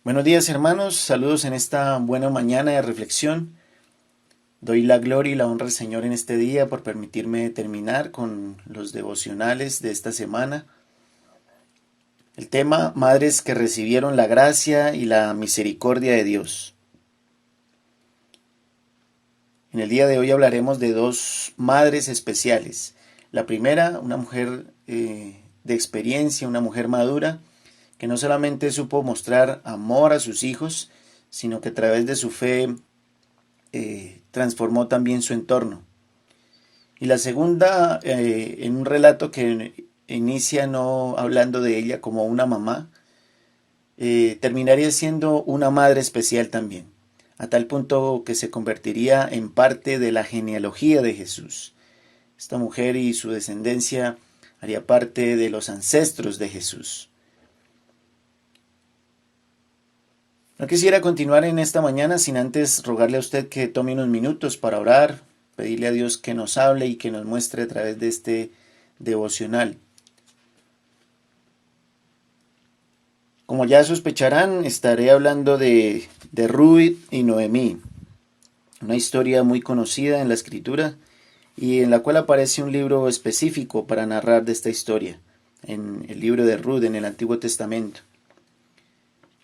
Buenos días hermanos, saludos en esta buena mañana de reflexión. Doy la gloria y la honra al Señor en este día por permitirme terminar con los devocionales de esta semana. El tema, madres que recibieron la gracia y la misericordia de Dios. En el día de hoy hablaremos de dos madres especiales. La primera, una mujer de experiencia, una mujer madura, que no solamente supo mostrar amor a sus hijos, sino que a través de su fe transformó también su entorno. Y la segunda, en un relato que inicia no hablando de ella como una mamá, terminaría siendo una madre especial también, a tal punto que se convertiría en parte de la genealogía de Jesús. Esta mujer y su descendencia haría parte de los ancestros de Jesús. No quisiera continuar en esta mañana sin antes rogarle a usted que tome unos minutos para orar, pedirle a Dios que nos hable y que nos muestre a través de este devocional. Como ya sospecharán, estaré hablando de Ruth y Noemí, una historia muy conocida en la Escritura y en la cual aparece un libro específico para narrar de esta historia, en el libro de Ruth en el Antiguo Testamento.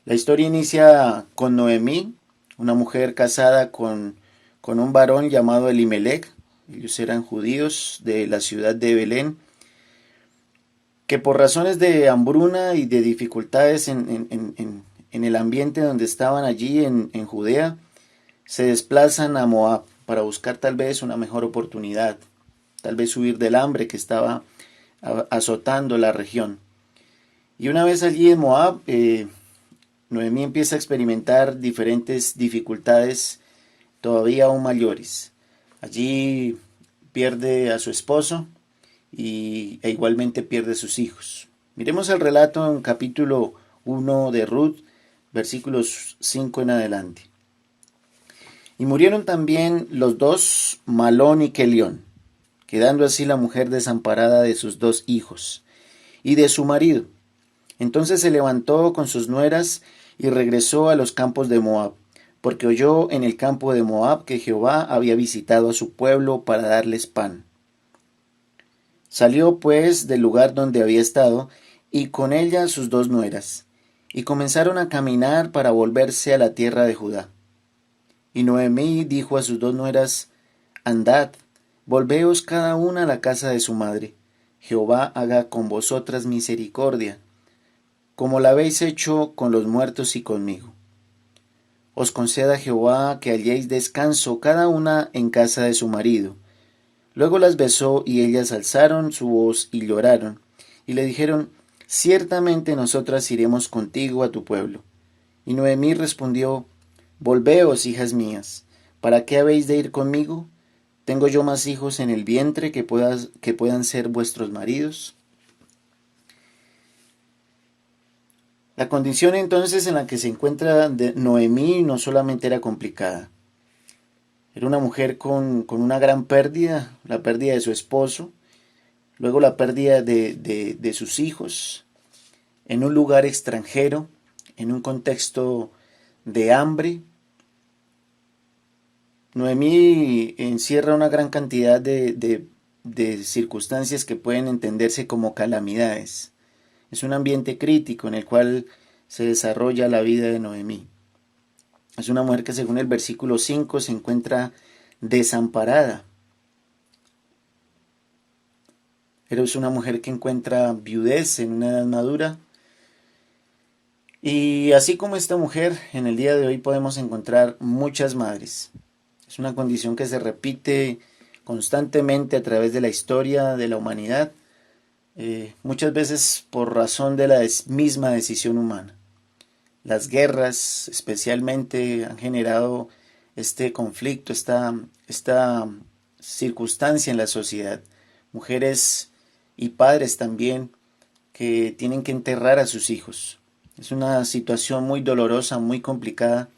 La historia inicia con Noemí, una mujer casada con un varón llamado Elimelech. Ellos eran judíos de la ciudad de Belén, que por razones de hambruna y de dificultades en el ambiente donde estaban allí en Judea, se desplazan a Moab para buscar tal vez una mejor oportunidad, tal vez huir del hambre que estaba azotando la región. Y una vez allí en Moab, Noemí empieza a experimentar diferentes dificultades todavía aún mayores. Allí pierde a su esposo e igualmente pierde a sus hijos. Miremos el relato en capítulo 1 de Ruth, versículos 5 en adelante. Y murieron también los dos, Malón y Kelión, quedando así la mujer desamparada de sus dos hijos y de su marido. Entonces se levantó con sus nueras y regresó a los campos de Moab, porque oyó en el campo de Moab que Jehová había visitado a su pueblo para darles pan. Salió pues del lugar donde había estado, y con ella sus dos nueras, y comenzaron a caminar para volverse a la tierra de Judá. Y Noemí dijo a sus dos nueras: Andad, volveos cada una a la casa de su madre. Jehová haga con vosotras misericordia, como la habéis hecho con los muertos y conmigo. Os conceda Jehová que halléis descanso cada una en casa de su marido. Luego las besó, y ellas alzaron su voz y lloraron, y le dijeron: Ciertamente nosotras iremos contigo a tu pueblo. Y Noemí respondió: Volveos, hijas mías, ¿para qué habéis de ir conmigo? ¿Tengo yo más hijos en el vientre que puedan ser vuestros maridos? La condición entonces en la que se encuentra Noemí no solamente era complicada. Era una mujer con una gran pérdida, la pérdida de su esposo, luego la pérdida de sus hijos, en un lugar extranjero, en un contexto de hambre. Noemí encierra una gran cantidad de circunstancias que pueden entenderse como calamidades. Es un ambiente crítico en el cual se desarrolla la vida de Noemí. Es una mujer que según el versículo 5 se encuentra desamparada. Pero es una mujer que encuentra viudez en una edad madura. Y así como esta mujer, en el día de hoy podemos encontrar muchas madres. Es una condición que se repite constantemente a través de la historia de la humanidad, muchas veces por razón de la misma decisión humana. Las guerras especialmente han generado este conflicto, esta circunstancia en la sociedad. Mujeres y padres también que tienen que enterrar a sus hijos. Es una situación muy dolorosa, muy complicada,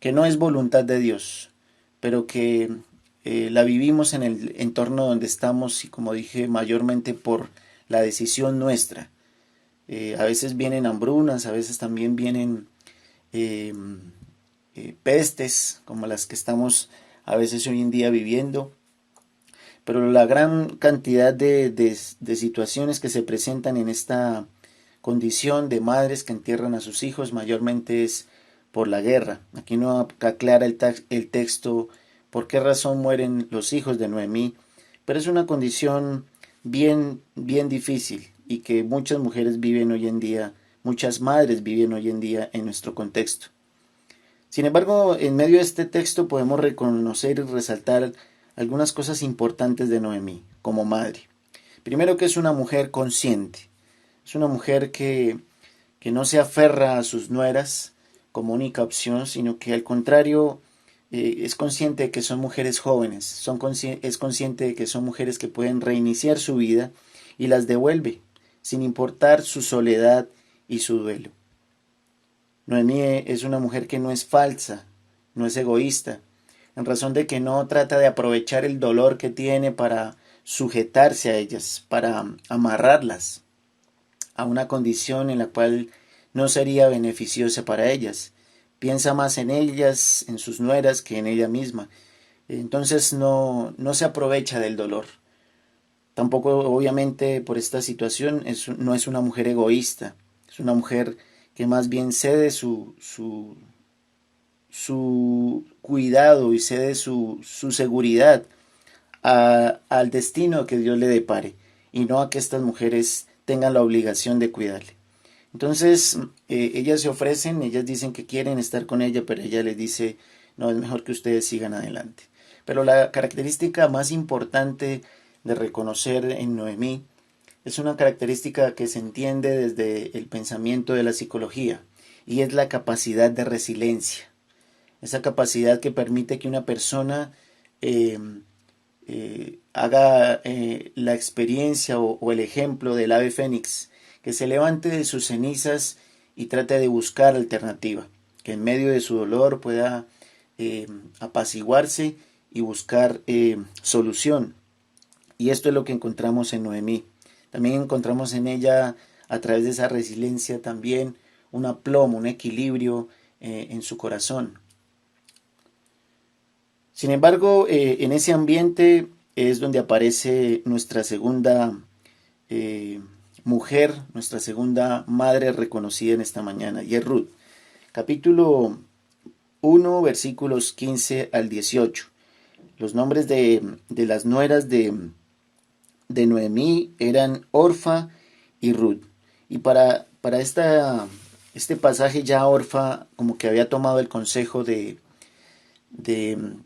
que no es voluntad de Dios, pero que la vivimos en el entorno donde estamos y, como dije, mayormente por la decisión nuestra. A veces vienen hambrunas, a veces también vienen eh, pestes como las que estamos a veces hoy en día viviendo, pero la gran cantidad de situaciones que se presentan en esta condición de madres que entierran a sus hijos mayormente es por la guerra. Aquí no aclara el texto por qué razón mueren los hijos de Noemí, pero es una condición bien difícil y que muchas mujeres viven hoy en día, muchas madres viven hoy en día en nuestro contexto. Sin embargo, en medio de este texto podemos reconocer y resaltar algunas cosas importantes de Noemí como madre. Primero, que es una mujer consciente, es una mujer que no se aferra a sus nueras como única opción, sino que al contrario es consciente de que son mujeres jóvenes, es consciente de que son mujeres que pueden reiniciar su vida y las devuelve, sin importar su soledad y su duelo. Noemí es una mujer que no es falsa, no es egoísta, en razón de que no trata de aprovechar el dolor que tiene para sujetarse a ellas, para amarrarlas a una condición en la cual no sería beneficiosa para ellas. Piensa más en ellas, en sus nueras, que en ella misma. Entonces no se aprovecha del dolor. Tampoco, obviamente, por esta situación no es una mujer egoísta. Es una mujer que más bien cede su cuidado y cede su seguridad al destino que Dios le depare y no a que estas mujeres tengan la obligación de cuidarle. Entonces, ellas se ofrecen, ellas dicen que quieren estar con ella, pero ella les dice, no, es mejor que ustedes sigan adelante. Pero la característica más importante de reconocer en Noemí es una característica que se entiende desde el pensamiento de la psicología, y es la capacidad de resiliencia. Esa capacidad que permite que una persona eh, haga la experiencia o el ejemplo del ave fénix, que se levante de sus cenizas y trate de buscar alternativa, que en medio de su dolor pueda apaciguarse y buscar solución. Y esto es lo que encontramos en Noemí. También encontramos en ella, a través de esa resiliencia, también un aplomo, un equilibrio en su corazón. Sin embargo, en ese ambiente es donde aparece nuestra segunda eh, mujer, nuestra segunda madre reconocida en esta mañana, y es Ruth. Capítulo 1, versículos 15 al 18. Los nombres de las nueras de Noemí eran Orfa y Ruth. Y para este pasaje ya Orfa como que había tomado el consejo de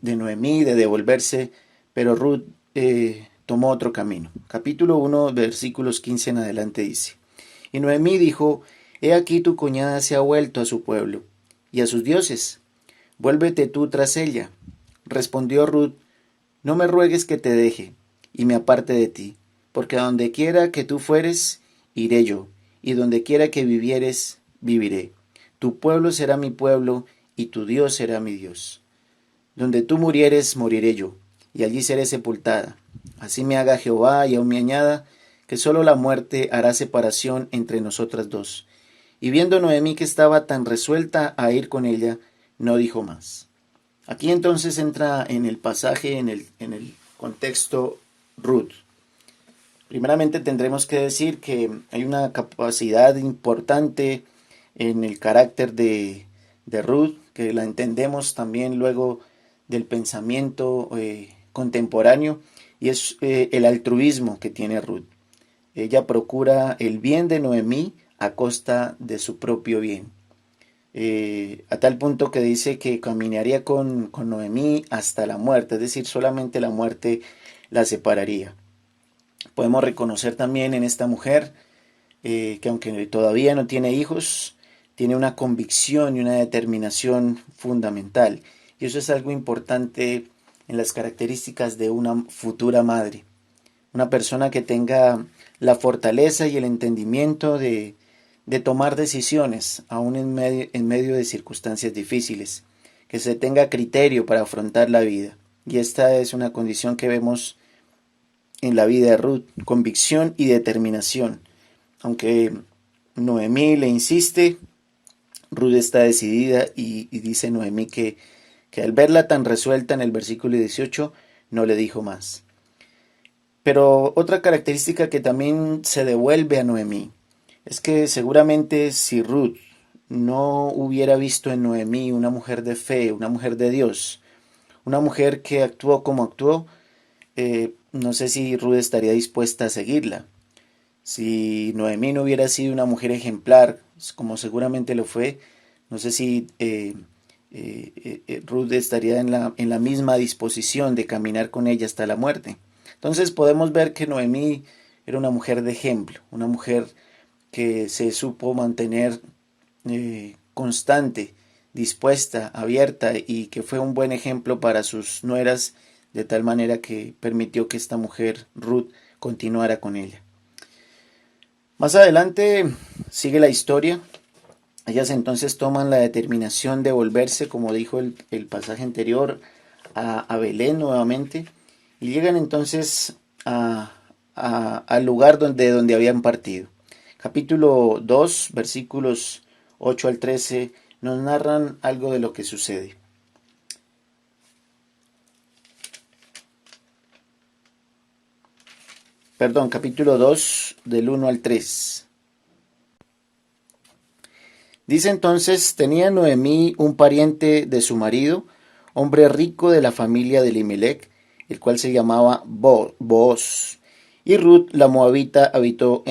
Noemí, de devolverse, pero Ruth tomó otro camino. Capítulo 1, versículos 15 en adelante dice, y Noemí dijo, he aquí tu cuñada se ha vuelto a su pueblo y a sus dioses, vuélvete tú tras ella. Respondió Ruth, no me ruegues que te deje y me aparte de ti, porque a donde quiera que tú fueres, iré yo, y donde quiera que vivieres, viviré. Tu pueblo será mi pueblo, y tu Dios será mi Dios. Donde tú murieres, moriré yo, y allí seré sepultada. Así me haga Jehová y aun me añada, que sólo la muerte hará separación entre nosotras dos. Y viendo Noemí que estaba tan resuelta a ir con ella, no dijo más. Aquí entonces entra en el pasaje, en el contexto, Ruth. Primeramente tendremos que decir que hay una capacidad importante en el carácter de Ruth, que la entendemos también luego del pensamiento contemporáneo, y es el altruismo que tiene Ruth. Ella procura el bien de Noemí a costa de su propio bien. A tal punto que dice que caminaría con Noemí hasta la muerte, es decir, solamente la muerte la separaría. Podemos reconocer también en esta mujer que aunque todavía no tiene hijos, tiene una convicción y una determinación fundamental. Y eso es algo importante en las características de una futura madre. Una persona que tenga la fortaleza y el entendimiento de tomar decisiones, aún en medio de circunstancias difíciles. Que se tenga criterio para afrontar la vida. Y esta es una condición que vemos en la vida de Ruth, convicción y determinación. Aunque Noemí le insiste, Ruth está decidida y dice Noemí que al verla tan resuelta en el versículo 18 no le dijo más. Pero otra característica que también se devuelve a Noemí es que seguramente si Ruth no hubiera visto en Noemí una mujer de fe, una mujer de Dios, una mujer que actuó como actuó, no sé si Ruth estaría dispuesta a seguirla. Si Noemí no hubiera sido una mujer ejemplar, como seguramente lo fue, no sé si Ruth estaría en la misma disposición de caminar con ella hasta la muerte. Entonces podemos ver que Noemí era una mujer de ejemplo, una mujer que se supo mantener constante, dispuesta, abierta y que fue un buen ejemplo para sus nueras, de tal manera que permitió que esta mujer, Ruth, continuara con ella. Más adelante sigue la historia. Ellas entonces toman la determinación de volverse, como dijo el pasaje anterior, a Belén nuevamente y llegan entonces al lugar donde habían partido. Capítulo 2, versículos 8 al 13, nos narran algo de lo que sucede. Perdón, capítulo 2, del 1 al 3. Dice entonces, tenía Noemí un pariente de su marido, hombre rico de la familia de Elimelec, el cual se llamaba Booz. Y Ruth la moabita habitó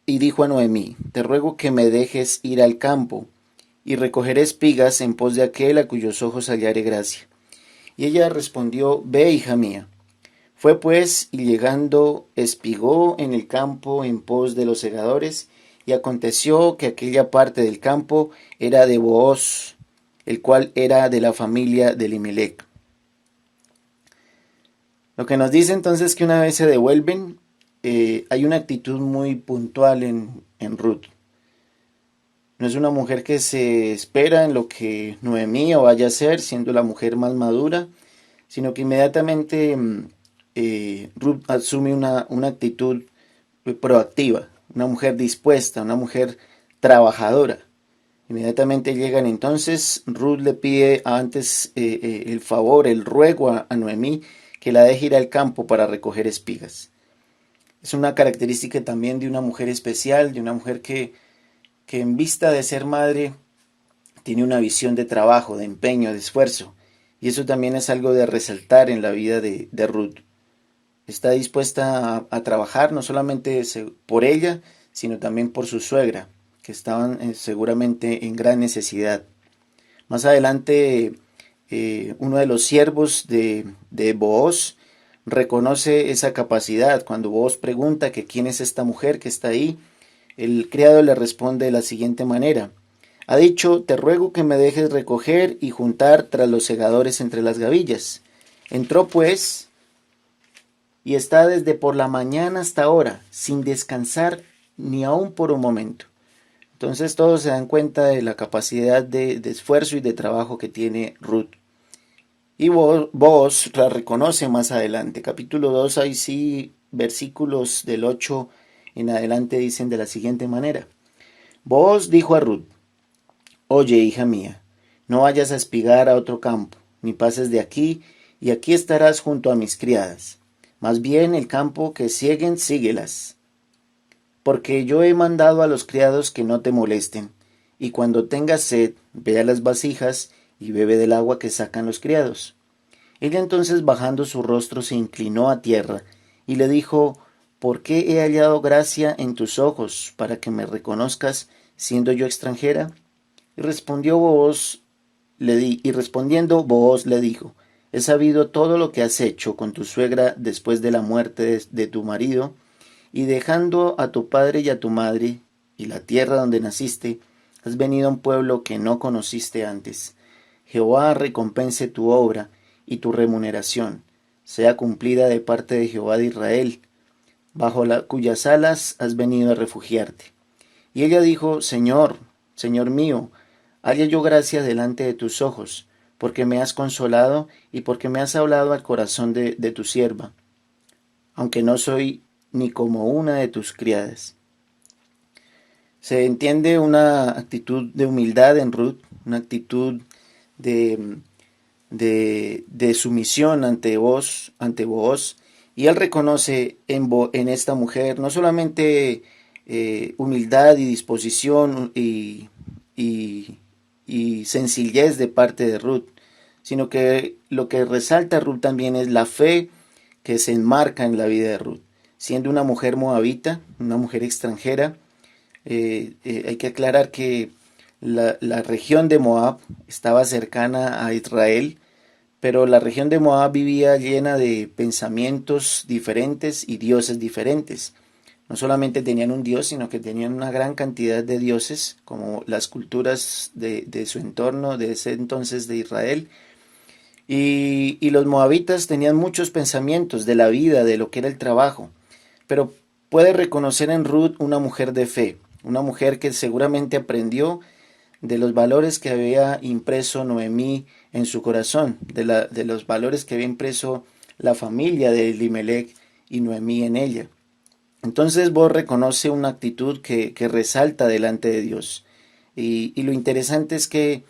y dijo a Noemí, te ruego que me dejes ir al campo, y recogeré espigas en pos de aquel a cuyos ojos hallaré gracia. Y ella respondió, ve, hija mía. Fue pues, y llegando, espigó en el campo en pos de los segadores, y aconteció que aquella parte del campo era de Booz, el cual era de la familia de Elimelec. Lo que nos dice entonces que una vez se devuelven, hay una actitud muy puntual en Ruth. No es una mujer que se espera en lo que Noemí vaya a ser, siendo la mujer más madura, sino que inmediatamente Ruth asume una actitud proactiva, una mujer dispuesta, una mujer trabajadora. Inmediatamente llegan entonces, Ruth le pide antes el favor, el ruego a Noemí que la deje ir al campo para recoger espigas. Es una característica también de una mujer especial, de una mujer que en vista de ser madre tiene una visión de trabajo, de empeño, de esfuerzo. Y eso también es algo de resaltar en la vida de Ruth. Está dispuesta a trabajar no solamente por ella, sino también por su suegra, que estaban seguramente en gran necesidad. Más adelante, uno de los siervos de Booz reconoce esa capacidad. Cuando Booz pregunta que quién es esta mujer que está ahí, el criado le responde de la siguiente manera. Ha dicho, te ruego que me dejes recoger y juntar tras los segadores entre las gavillas. Entró pues y está desde por la mañana hasta ahora, sin descansar ni aun por un momento. Entonces todos se dan cuenta de la capacidad de esfuerzo y de trabajo que tiene Ruth. Y vos la reconoce más adelante. Capítulo 2, ahí sí, versículos del 8 en adelante dicen de la siguiente manera. Vos dijo a Ruth, oye, hija mía, no vayas a espigar a otro campo, ni pases de aquí, y aquí estarás junto a mis criadas. Más bien el campo que sieguen, síguelas. Porque yo he mandado a los criados que no te molesten, y cuando tengas sed, ve a las vasijas y bebe del agua que sacan los criados. Ella entonces bajando su rostro se inclinó a tierra, y le dijo, ¿por qué he hallado gracia en tus ojos, para que me reconozcas, siendo yo extranjera? Y respondiendo Booz le dijo, he sabido todo lo que has hecho con tu suegra después de la muerte de tu marido, y dejando a tu padre y a tu madre, y la tierra donde naciste, has venido a un pueblo que no conociste antes. Jehová recompense tu obra, y tu remuneración sea cumplida de parte de Jehová de Israel, cuyas alas has venido a refugiarte. Y ella dijo, Señor, Señor mío, haya yo gracia delante de tus ojos, porque me has consolado y porque me has hablado al corazón de tu sierva, aunque no soy ni como una de tus criadas. Se entiende una actitud de humildad en Ruth, una actitud de, de sumisión ante vos, y él reconoce en esta mujer no solamente humildad y disposición y sencillez de parte de Ruth, sino que lo que resalta Ruth también es la fe que se enmarca en la vida de Ruth. Siendo una mujer moabita, una mujer extranjera, hay que aclarar que la región de Moab estaba cercana a Israel, pero la región de Moab vivía llena de pensamientos diferentes y dioses diferentes. No solamente tenían un dios, sino que tenían una gran cantidad de dioses, como las culturas de su entorno, de ese entonces de Israel. Y los moabitas tenían muchos pensamientos de la vida, de lo que era el trabajo. Pero puede reconocer en Ruth una mujer de fe, una mujer que seguramente aprendió de los valores que había impreso Noemí en su corazón, de los valores que había impreso la familia de Elimelech y Noemí en ella. Entonces vos reconoce una actitud que resalta delante de Dios. Y lo interesante es que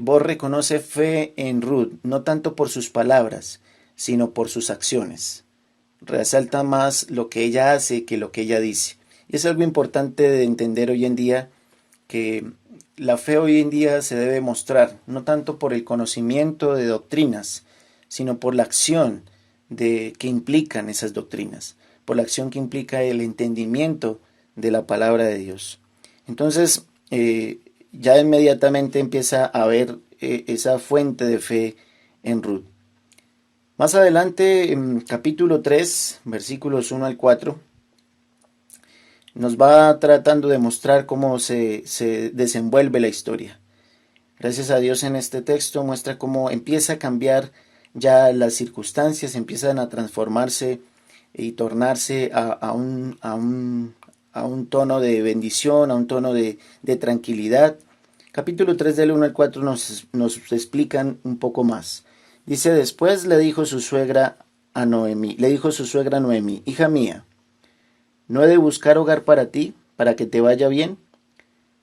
vos reconoce fe en Ruth, no tanto por sus palabras, sino por sus acciones. Resalta más lo que ella hace que lo que ella dice. Y es algo importante de entender hoy en día, que la fe hoy en día se debe mostrar no tanto por el conocimiento de doctrinas, sino por la acción que implican esas doctrinas, por la acción que implica el entendimiento de la palabra de Dios. Entonces, ya inmediatamente empieza a ver esa fuente de fe en Ruth. Más adelante, en capítulo 3, versículos 1 al 4, nos va tratando de mostrar cómo se desenvuelve la historia. Gracias a Dios en este texto muestra cómo empieza a cambiar ya las circunstancias, empiezan a transformarse y tornarse a un tono de bendición, a un tono de tranquilidad. Capítulo 3 del 1 al 4 nos explican un poco más. Dice: después le dijo su suegra a Noemí, hija mía, ¿no he de buscar hogar para ti, para que te vaya bien?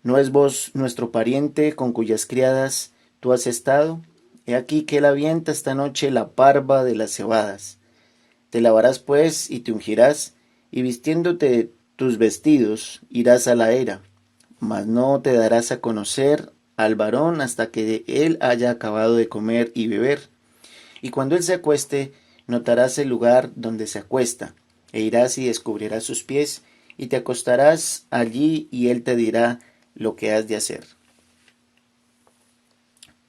¿No es vos nuestro pariente con cuyas criadas tú has estado? He aquí que él avienta esta noche la parva de las cebadas. Te lavarás pues y te ungirás, y vistiéndote tus vestidos irás a la era, mas no te darás a conocer al varón hasta que él haya acabado de comer y beber. Y cuando él se acueste, notarás el lugar donde se acuesta, e irás y descubrirás sus pies, y te acostarás allí, y él te dirá lo que has de hacer.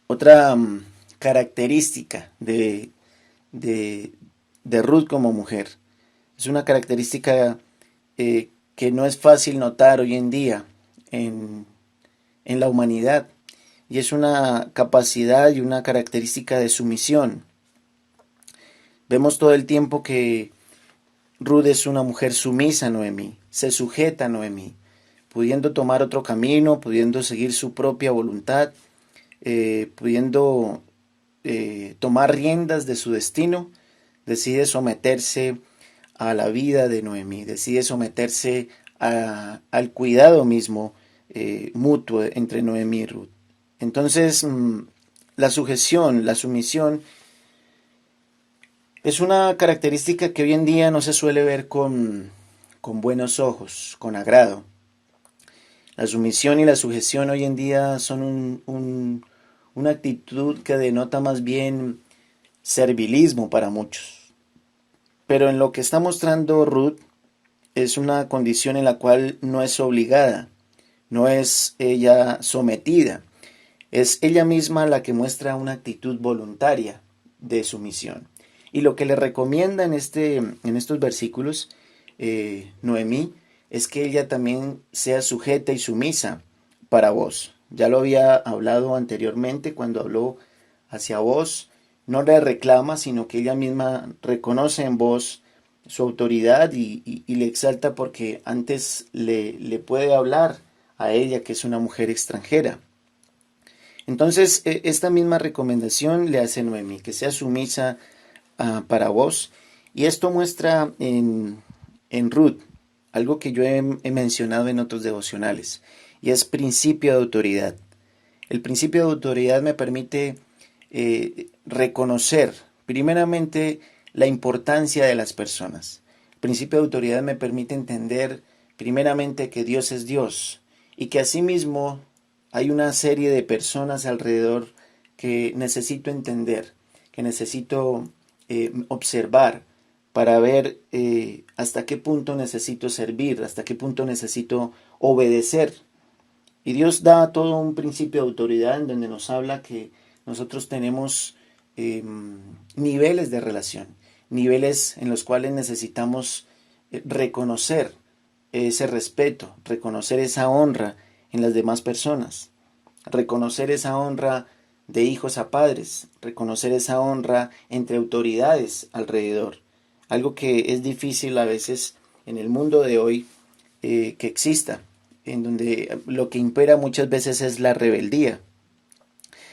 Otra característica de Ruth como mujer. Es una característica que no es fácil notar hoy en día en la humanidad, y es una capacidad y una característica de sumisión. Vemos todo el tiempo que Ruth es una mujer sumisa a Noemí, se sujeta a Noemí, pudiendo tomar otro camino, pudiendo seguir su propia voluntad, pudiendo tomar riendas de su destino, decide someterse a la vida de Noemí, decide someterse al cuidado mismo mutuo entre Noemí y Ruth. Entonces, la sujeción, la sumisión, es una característica que hoy en día no se suele ver con buenos ojos, con agrado. La sumisión y la sujeción hoy en día son una actitud que denota más bien servilismo para muchos. Pero en lo que está mostrando Ruth es una condición en la cual no es obligada, no es ella sometida, es ella misma la que muestra una actitud voluntaria de sumisión. Y lo que le recomienda en estos versículos Noemí es que ella también sea sujeta y sumisa para vos. Ya lo había hablado anteriormente cuando habló hacia vos. No le reclama, sino que ella misma reconoce en vos su autoridad y le exalta, porque antes le puede hablar a ella, que es una mujer extranjera. Entonces, esta misma recomendación le hace Noemí, que sea sumisa para vos. Y esto muestra en Ruth algo que yo he mencionado en otros devocionales, y es principio de autoridad. El principio de autoridad me permite reconocer primeramente la importancia de las personas. El principio de autoridad me permite entender primeramente que Dios es Dios y que asimismo hay una serie de personas alrededor que necesito entender, que necesito observar para ver hasta qué punto necesito servir, hasta qué punto necesito obedecer. Y Dios da todo un principio de autoridad en donde nos habla que nosotros tenemos niveles de relación, niveles en los cuales necesitamos reconocer ese respeto, reconocer esa honra en las demás personas, reconocer esa honra de hijos a padres, reconocer esa honra entre autoridades alrededor, algo que es difícil a veces en el mundo de hoy que exista, en donde lo que impera muchas veces es la rebeldía.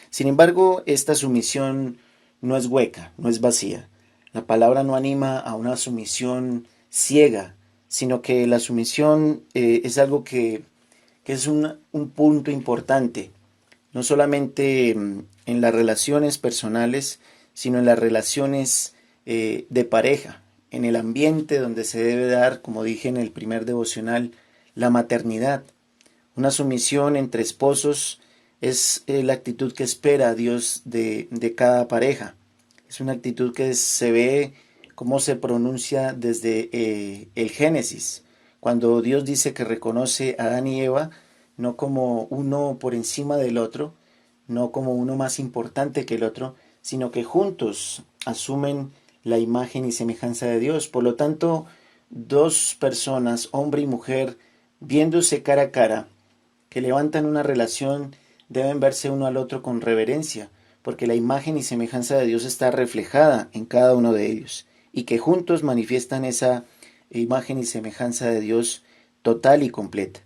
Sin embargo, esta sumisión no es hueca, no es vacía. La palabra no anima a una sumisión ciega, sino que la sumisión es algo que es un punto importante, no solamente en las relaciones personales, sino en las relaciones de pareja, en el ambiente donde se debe dar, como dije en el primer devocional, la maternidad. Una sumisión entre esposos es la actitud que espera Dios de cada pareja. Es una actitud que se ve cómo se pronuncia desde el Génesis, cuando Dios dice que reconoce a Adán y Eva no como uno por encima del otro, no como uno más importante que el otro, sino que juntos asumen la imagen y semejanza de Dios. Por lo tanto, dos personas, hombre y mujer, viéndose cara a cara, que levantan una relación, deben verse uno al otro con reverencia, porque la imagen y semejanza de Dios está reflejada en cada uno de ellos, y que juntos manifiestan esa imagen y semejanza de Dios total y completa.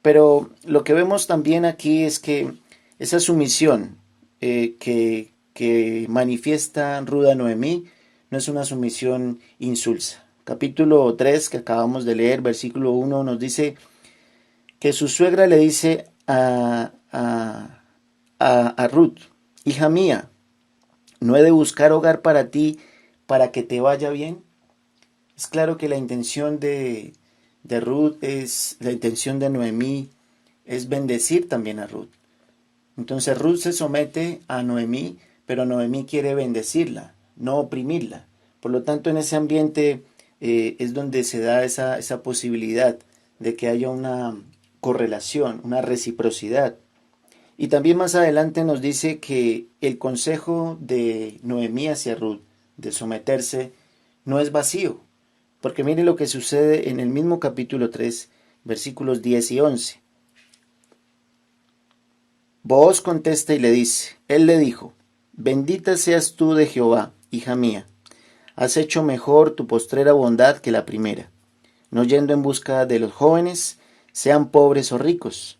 Pero lo que vemos también aquí es que esa sumisión que manifiesta Ruth a Noemí no es una sumisión insulsa. Capítulo 3 que acabamos de leer, versículo 1, nos dice que su suegra le dice a Ruth: hija mía, ¿no he de buscar hogar para ti para que te vaya bien? Es claro que la intención de Ruth la intención de Noemí es bendecir también a Ruth. Entonces Ruth se somete a Noemí, pero Noemí quiere bendecirla, no oprimirla. Por lo tanto, en ese ambiente es donde se da esa posibilidad de que haya una correlación, una reciprocidad. Y también más adelante nos dice que el consejo de Noemí hacia Ruth de someterse no es vacío, porque mire lo que sucede en el mismo capítulo 3, versículos 10 y 11. Booz contesta y le dice, él le dijo: bendita seas tú de Jehová, hija mía, has hecho mejor tu postrera bondad que la primera, no yendo en busca de los jóvenes, sean pobres o ricos.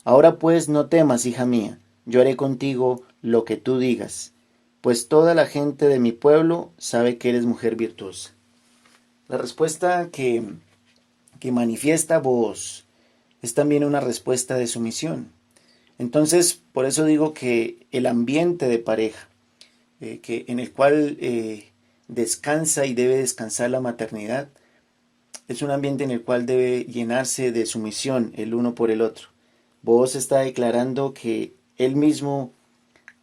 Ahora pues no temas, hija mía, yo haré contigo lo que tú digas, pues toda la gente de mi pueblo sabe que eres mujer virtuosa. La respuesta que manifiesta Booz es también una respuesta de sumisión. Entonces, por eso digo que el ambiente de pareja, en el cual descansa y debe descansar la maternidad, es un ambiente en el cual debe llenarse de sumisión el uno por el otro. Vos está declarando que él mismo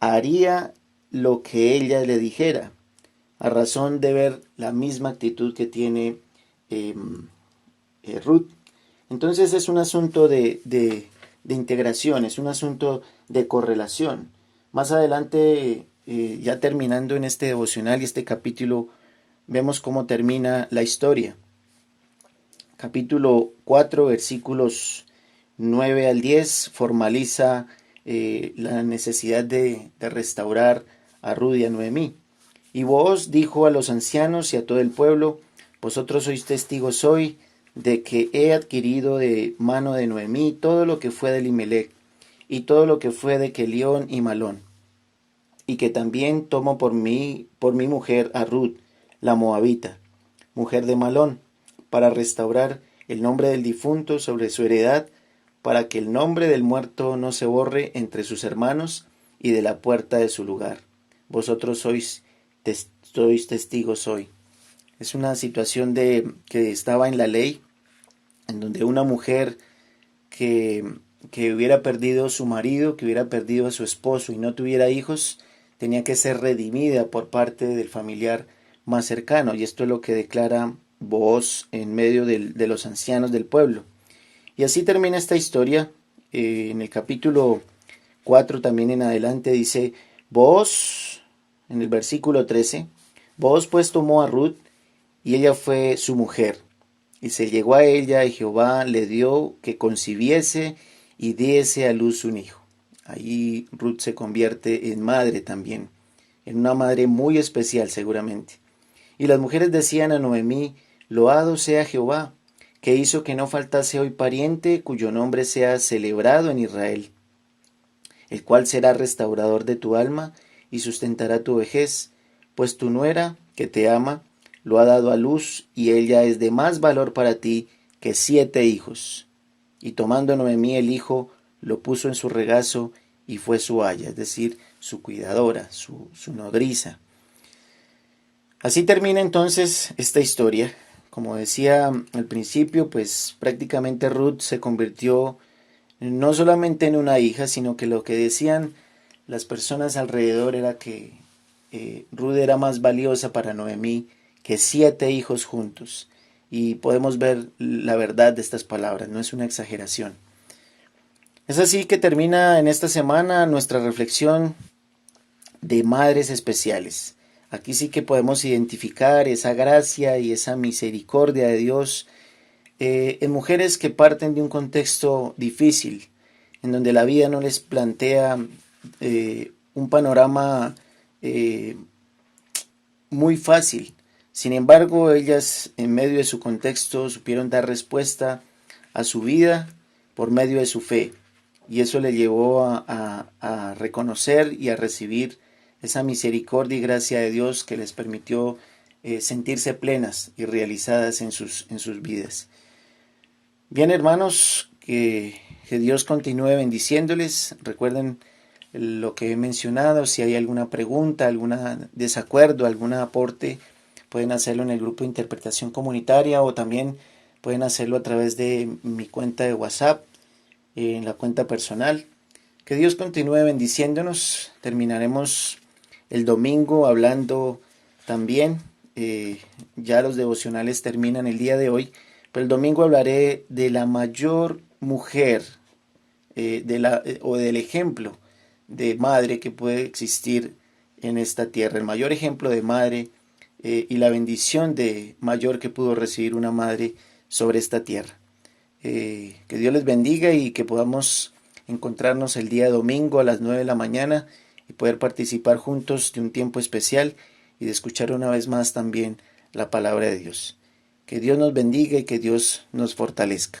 haría lo que ella le dijera, a razón de ver la misma actitud que tiene Ruth. Entonces es un asunto de integración, es un asunto de correlación. Más adelante, ya terminando en este devocional y este capítulo, vemos cómo termina la historia. Capítulo 4, versículos 9 al 10, formaliza la necesidad de restaurar a Ruth y a Noemí. Y Booz dijo a los ancianos y a todo el pueblo: vosotros sois testigos hoy de que he adquirido de mano de Noemí todo lo que fue de Elimelech y todo lo que fue de Kelión y Malón, y que también tomo por mi mujer a Ruth, la moabita, mujer de Malón, para restaurar el nombre del difunto sobre su heredad, para que el nombre del muerto no se borre entre sus hermanos y de la puerta de su lugar. Vosotros sois testigos hoy. Es una situación que estaba en la ley, en donde una mujer que hubiera perdido su marido, que hubiera perdido a su esposo y no tuviera hijos, tenía que ser redimida por parte del familiar más cercano. Y esto es lo que declara Booz en medio de los ancianos del pueblo. Y así termina esta historia. En el capítulo 4 también en adelante dice, Booz, en el versículo 13, Booz pues tomó a Ruth y ella fue su mujer. Y se llegó a ella y Jehová le dio que concibiese y diese a luz un hijo. Ahí Ruth se convierte en madre también, en una madre muy especial seguramente. Y las mujeres decían a Noemí, loado sea Jehová, que hizo que no faltase hoy pariente cuyo nombre sea celebrado en Israel, el cual será restaurador de tu alma y sustentará tu vejez, pues tu nuera, que te ama, lo ha dado a luz y ella es de más valor para ti que 7 hijos. Y tomando Noemí el hijo, lo puso en su regazo y fue su aya, es decir, su cuidadora, su nodriza. Así termina entonces esta historia. Como decía al principio, pues prácticamente Ruth se convirtió no solamente en una hija, sino que lo que decían las personas alrededor era que Ruth era más valiosa para Noemí que 7 hijos juntos. Y podemos ver la verdad de estas palabras, no es una exageración. Es así que termina en esta semana nuestra reflexión de madres especiales. Aquí sí que podemos identificar esa gracia y esa misericordia de Dios en mujeres que parten de un contexto difícil, en donde la vida no les plantea un panorama muy fácil. Sin embargo, ellas en medio de su contexto supieron dar respuesta a su vida por medio de su fe. Y eso le llevó a reconocer y a recibir esa misericordia y gracia de Dios que les permitió sentirse plenas y realizadas en sus vidas. Bien, hermanos, que Dios continúe bendiciéndoles. Recuerden lo que he mencionado. Si hay alguna pregunta, algún desacuerdo, algún aporte, pueden hacerlo en el grupo de interpretación comunitaria o también pueden hacerlo a través de mi cuenta de WhatsApp, en la cuenta personal. Que Dios continúe bendiciéndonos. Terminaremos el domingo hablando también. Ya los devocionales terminan el día de hoy. Pero el domingo hablaré de la mayor mujer o del ejemplo de madre que puede existir en esta tierra. El mayor ejemplo de madre y la bendición de mayor que pudo recibir una madre sobre esta tierra. Que Dios les bendiga y que podamos encontrarnos el día domingo a las 9 de la mañana y poder participar juntos de un tiempo especial y de escuchar una vez más también la palabra de Dios. Que Dios nos bendiga y que Dios nos fortalezca.